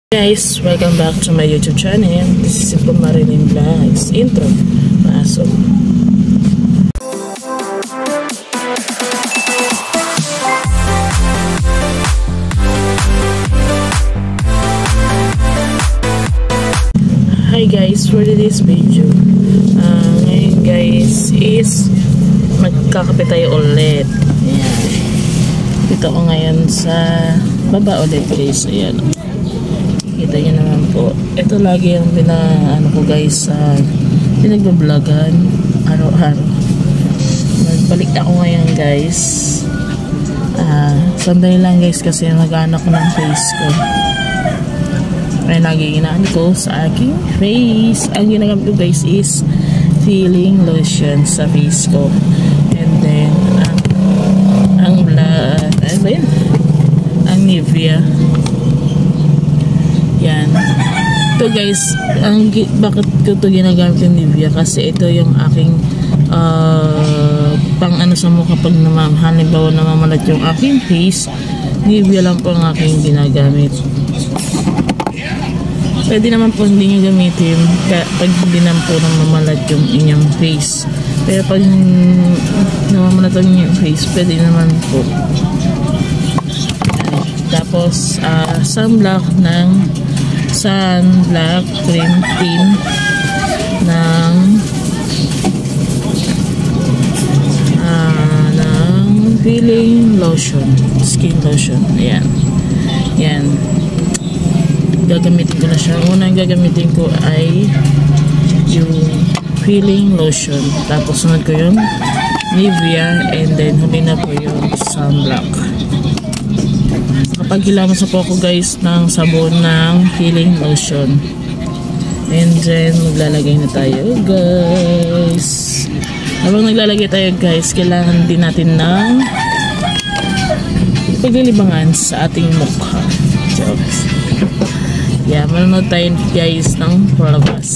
Guys, welcome back to my YouTube channel. This is Simple Marilyn Vlogs. Intro. Pasok. Hi guys, for today's video, ngayon guys is magkakape tayo ulit. Ayan. Dito ko ngayon sa baba ulit guys. Ayan. Kita nyo naman po. Ito lagi yung ano ko guys sa pinagbabloggan araw-araw. Nagbalik ako ngayon guys. Sandali lang guys kasi nag-anak ko ng face ko. Ay lagi ginaan ko sa aking face. Ang ginagamit ko guys is feeling lotion sa face ko. And then ang blood, ano ba yun? Ang Nivea. Yan. Ito guys, bakit ko ito ginagamit yung Nivea? Kasi ito yung aking pang ano sa mukha pag halimbawa namamalat yung aking face, Nivea lang po ang aking ginagamit. Pwede naman po hindi nyo gamitin pag hindi naman po namamalat yung inyong face. Pero pag namamalat yung inyong face, pwede naman po. Yan. Tapos sunblock cream tin ng feeling lotion, skin lotion. Ayan. Yan. Gagamitin ko na siya. Unang gagamitin ko ay yung feeling lotion. Tapos sunod ko yung Nivea, and then huli na po yung sunblock. Kapag hilamos na po ako guys ng sabon ng feeling lotion, and then maglalagay na tayo guys. Habang naglalagay tayo guys, kailangan din natin ng paglilibangan sa ating mukha. Yeah, manonood tayo guys ng palabas,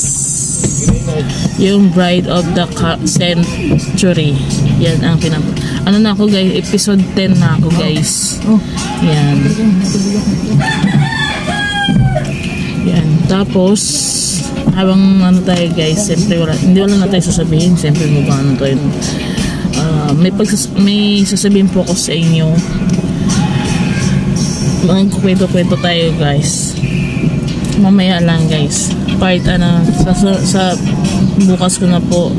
yung Bride of the Century. Yan ang ano na ako guys, episode 10 na ako guys. Yan. Yan. Tapos habang ano tayo guys, siyempre hindi wala na tayo sasabihin. Siyempre ano tayo, may sasabihin po ako sa inyo. Magkukwento-kwento tayo guys. Mamaya lang guys. Part sa bukas ko na po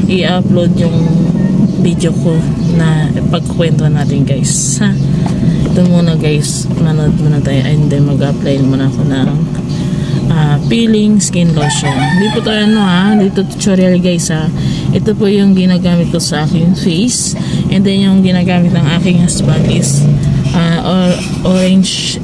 i-upload yung video ko na pagkukwento natin guys. Ito muna guys, manood muna tayo, and then mag-apply muna ako ng peeling skin lotion. Hindi po tayo dito tutorial guys Ito po yung ginagamit ko sa aking face, and then yung ginagamit ng aking husband is orange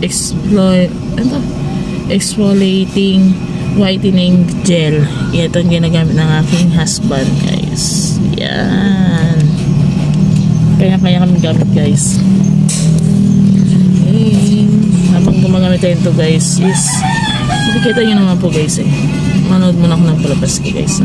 exfoliating whitening gel. Ito ang ginagamit ng aking husband guys. Yan. Kaya kami gamit guys. Okay. Habang gumagamit tayo ito guys is makikita nyo naman po guys manood muna ako ng palabas guys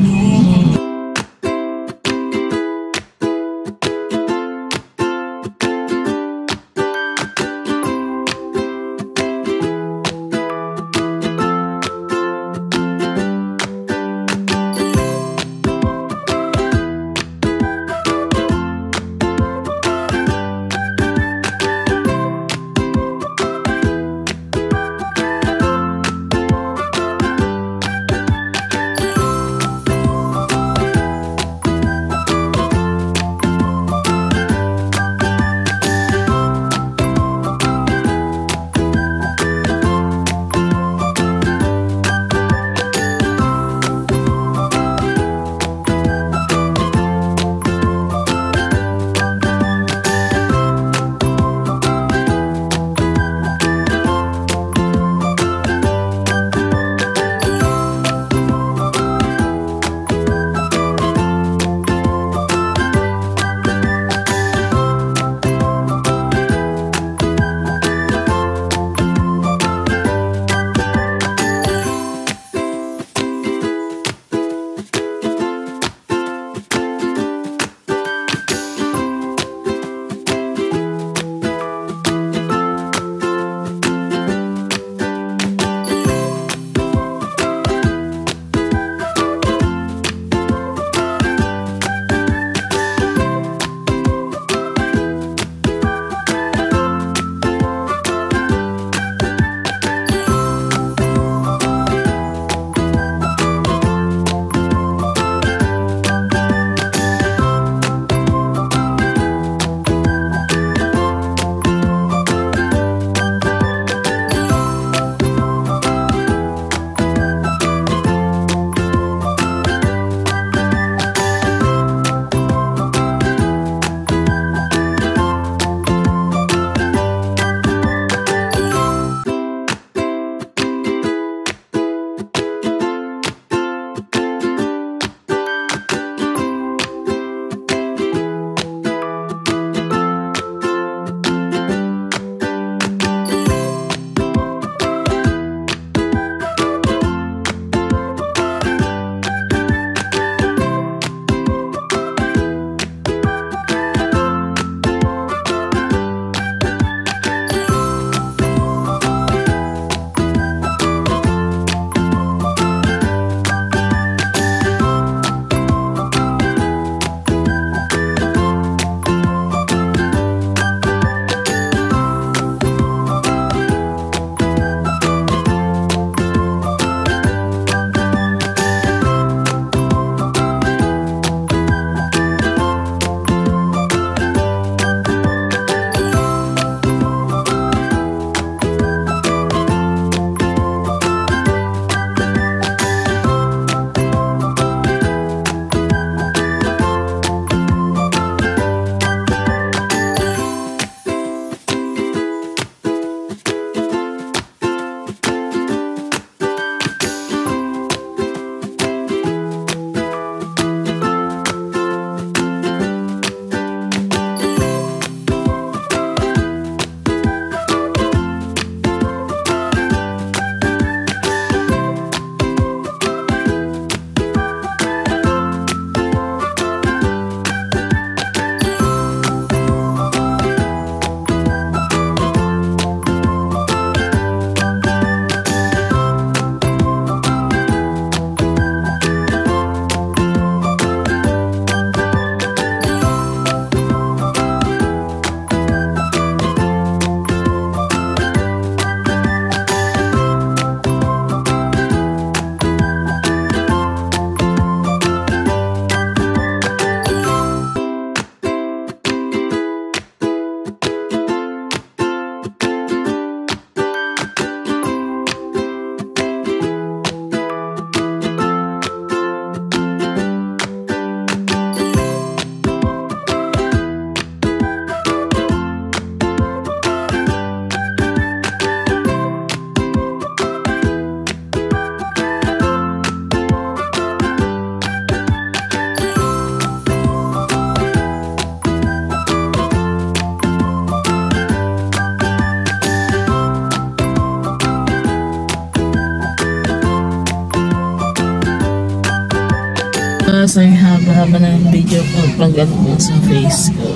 sa haba-haba ng video ko pag ano ko sa face ko.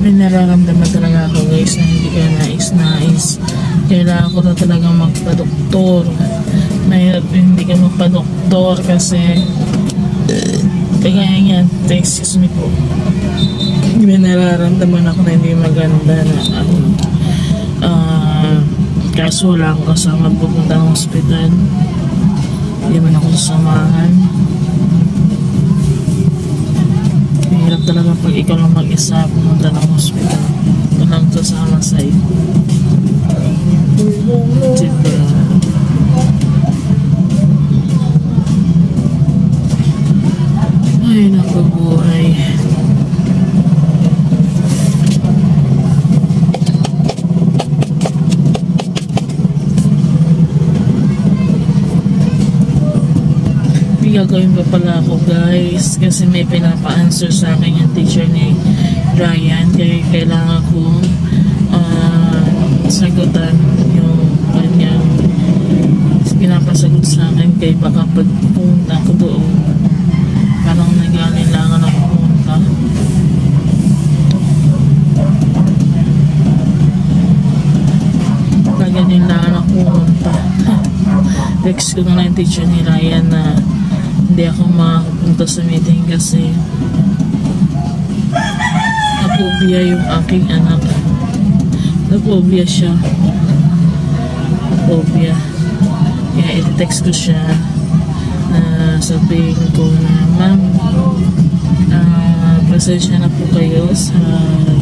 May nararamdaman talaga ako guys na hindi ka nais. Kailangan ko na talagang magpa-doktor. Mahirap hindi ka magpa-doktor kasi kaya yan, excuse me po. May nararamdaman ako na hindi maganda na kaso wala akong kasama pupunta ng hospital. Hindi man ako sasamahan. Mahirap talaga pag ikaw lang mag-isa pumunta ng hospital. Walang sasama sa'yo. Diba? Ay, nakabuhay. Gagawin pa pala ako guys kasi may pinapa-answer sa akin yung teacher ni Ryan, kaya kailangan kong sagutan yung kanyang pinapasagot sa akin, kaya baka pagpunta ko doon parang nag-alinlangan ako pumunta. Nag-alinlangan ako pumunta. Text ko na lang yung teacher ni Ryan na hindi ako makapunta sa meeting kasi napobia yung aking anak. Napobia siya. Napobia. Kaya i-text ko siya na sabihin ko na, ma'am, pasensya na po kayo sa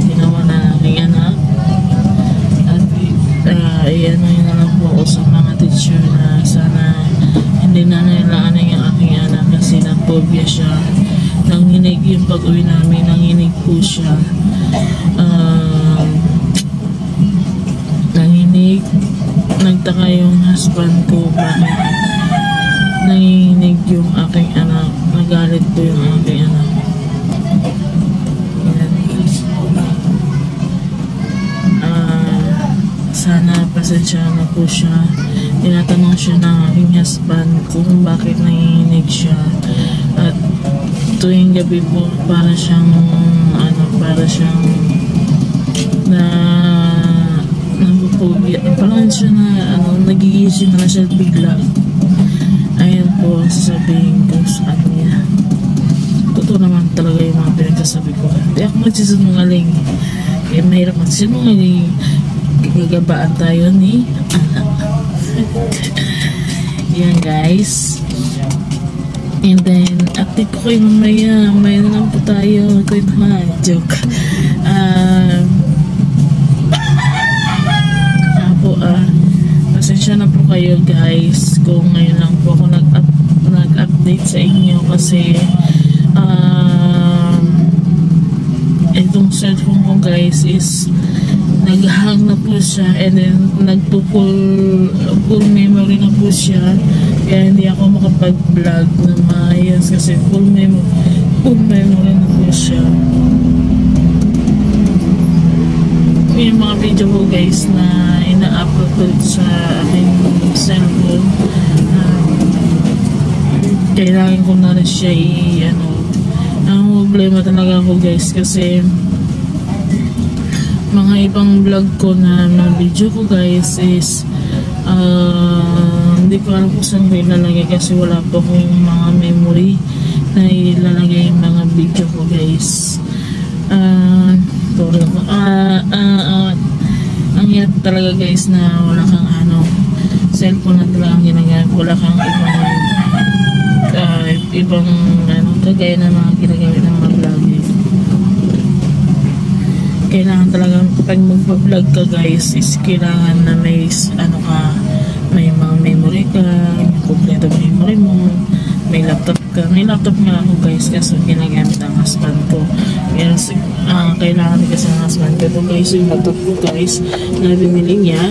ginawa na aking anak. At iyan na lang po ako sa mga teacher na sana hindi na nailangan yung aking anak kasi napobia siya. Nanginig yung pag-uwi namin, nanginig po siya. Nanginig. Nagtaka yung husband ko bakit nanginig yung aking anak. Nagalit po yung aking anak. Sana pasensya na po siya. Tinatanong siya ng aking husband kung bakit nanginginig siya. At tuwing gabi po para siyang parang siya na nagigising na siya bigla. Ayun po sasabihin ko sa kanya. Totoo naman talaga yung mga pinagsasabi ko. Hindi ako magsisinungaling. Kaya mahirap magsisinungaling. Gagabaan tayo ni anak. Yan guys. And then update ko kayo mamaya. Mamaya na lang po tayo. Ito yung joke. Pasensya na po kayo guys kung ngayon lang po ako nag-update sa inyo kasi itong cellphone ko guys is nag-hang na po siya and then full memory na po siya, kaya hindi ako makapag-vlog na maayos kasi full memory na po siya. Yung mga video ko guys na ina-upload ko sa aking cellphone, kailangan ko na rin siya ang problema talaga ako guys kasi mga ibang vlog ko na mga video ko guys is hindi ko alam kung saan ko ilalagay kasi wala pa akong mga memory na ilalagay yung mga video ko guys. Ang hirap talaga guys na wala kang cellphone na talagang ginagamit, wala kang ibang kagaya ng mga ginagamit ng mga vlogger. Kailangan talaga pag magpa-vlog ka guys is kailangan na may may mga memory ka, kompleto memory mo, may laptop ka. May laptop nga ako guys kasi ginagamit ang husband ko. Yes, kailangan kasi ng husband ko. Ito guys yung laptop ko guys na binili niya.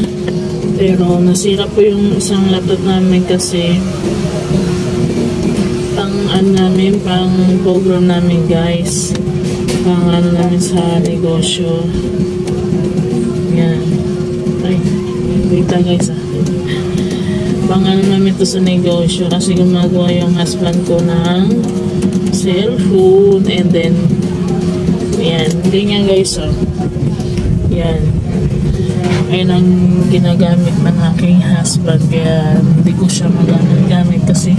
Pero nasira po yung isang laptop namin kasi pang program namin guys. Pang namin sa negosyo. Yan. Ay, wait lang guys pang-ano namin to sa negosyo kasi gumagawa yung husband ko ng cellphone and then yan, ganyan guys oh. Yan. Ayun ang ginagamit ng aking husband kaya hindi ko siya magagamit kasi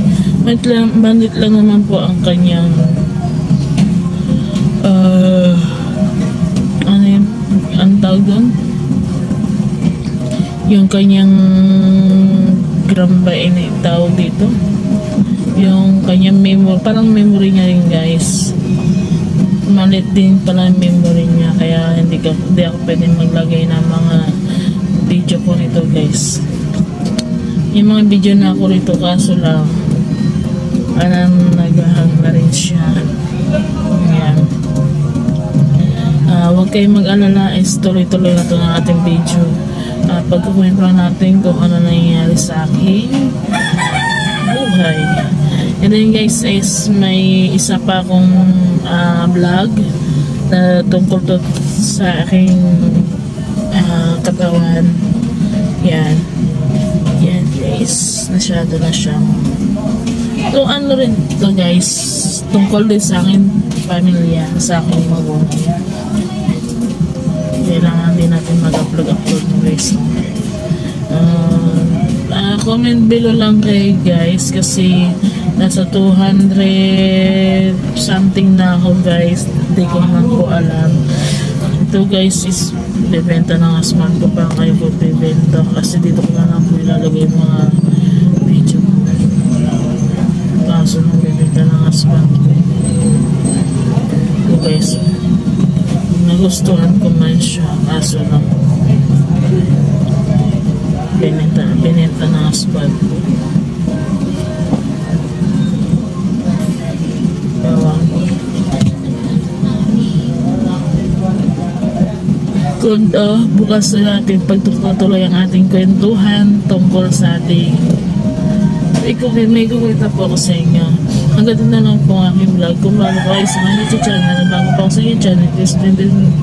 bandit lang naman po ang kanyang ano yun, ang tawag doon? Yung kanyang gramba tawag dito. Yung kanyang memory, parang memory niya rin guys. Malit din pala yung memory niya kaya hindi ako pwedeng maglagay ng mga video ko nito guys. Yung mga video na ako rito kaso lang naghahang na rin siya. Yan. Huwag kayong mag-alala, is tuloy-tuloy na ito ng ating video. Pagkukwento lang natin kung ano nangyayari sa aking buhay. And then guys, is may isa pa akong vlog na tungkol to sa aking katawan. Yan. Yan guys, nasyado na siyang so ano rin to guys, tungkol din sa aking pamilya, sa aking magulang. Kailangan din natin mag-upload guys. Comment below lang kayo guys kasi nasa 200 something na ako guys, hindi ko naman po alam. Ito guys is bibenta ng husband ko pa, kayo po bibenta kasi dito ko na lang po ilalagay yung mga video kaso nang bibenta ng husband ko. Ito guys, nagustuhan ko man siya kaso lang binenta ng husband ko. Kung bukas na natin pagtutuloy ang ating kwentuhan tungkol sa ating may kukwenta po ako sa inyo. Hanggang din na lang po ang aking vlog. Kung bago kayo sa mga YouTube channel, bago pa ako sa inyong channel, please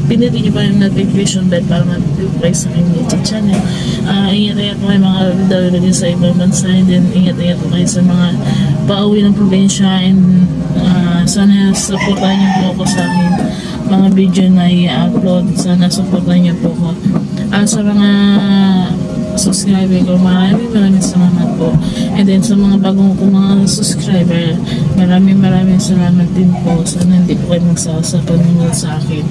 pindutin niyo pa yung notification bell para matipid kayo sa aking YouTube channel. Ingat-ingat po kayo mga dawin sa ibang bansa, and then ingat-ingat po kayo sa mga pauwi ng probinsya, and sana supportahan niyo po ako sa akin mga video na i-upload. Sana supportahan niyo po ako. Sa mga subscriber ko, maraming salamat po. And then sa mga bagong ko mga subscriber, maraming salamat din po. Sana hindi po kayo magsawa sa panonood sa akin.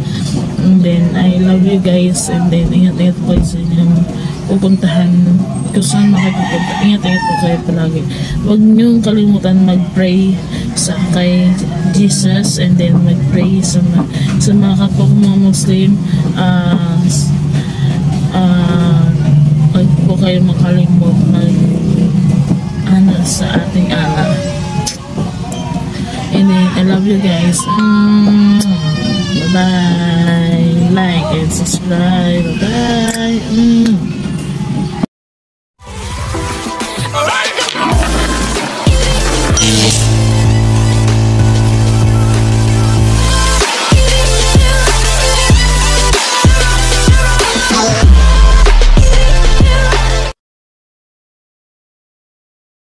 And then I love you guys, and then ingat-ingat po kayo sa inyong pupuntahan kung saan makapupunta. Ingat-ingat po kayo palagi. Huwag niyong kalimutan mag-pray sa kay Jesus, and then mag-pray sa mga kapwa ko mga Muslim. Huwag po kayo makalimot sa ating Allah. And then I love you guys. Bye bye. Like and subscribe. Bye bye.